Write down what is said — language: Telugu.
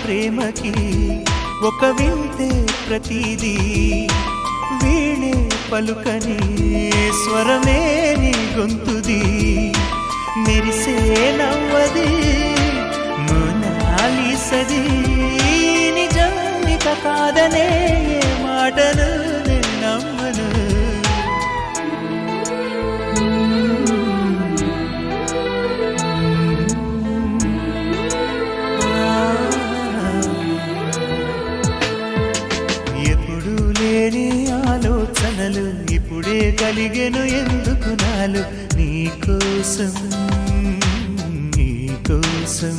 ప్రేమకి ఒక వింతే ప్రతిదీ వీణే పలుకని స్వరమే నీ గొంతుది మెరిసే నవ్వది మోనాలిసది నిజానిక కాదనే మాటను నమ్మను ఎప్పుడు లేని ఆలోచనలు ఇప్పుడే కలిగెను ఎందుకు నాలు నీకోసం నీకోసం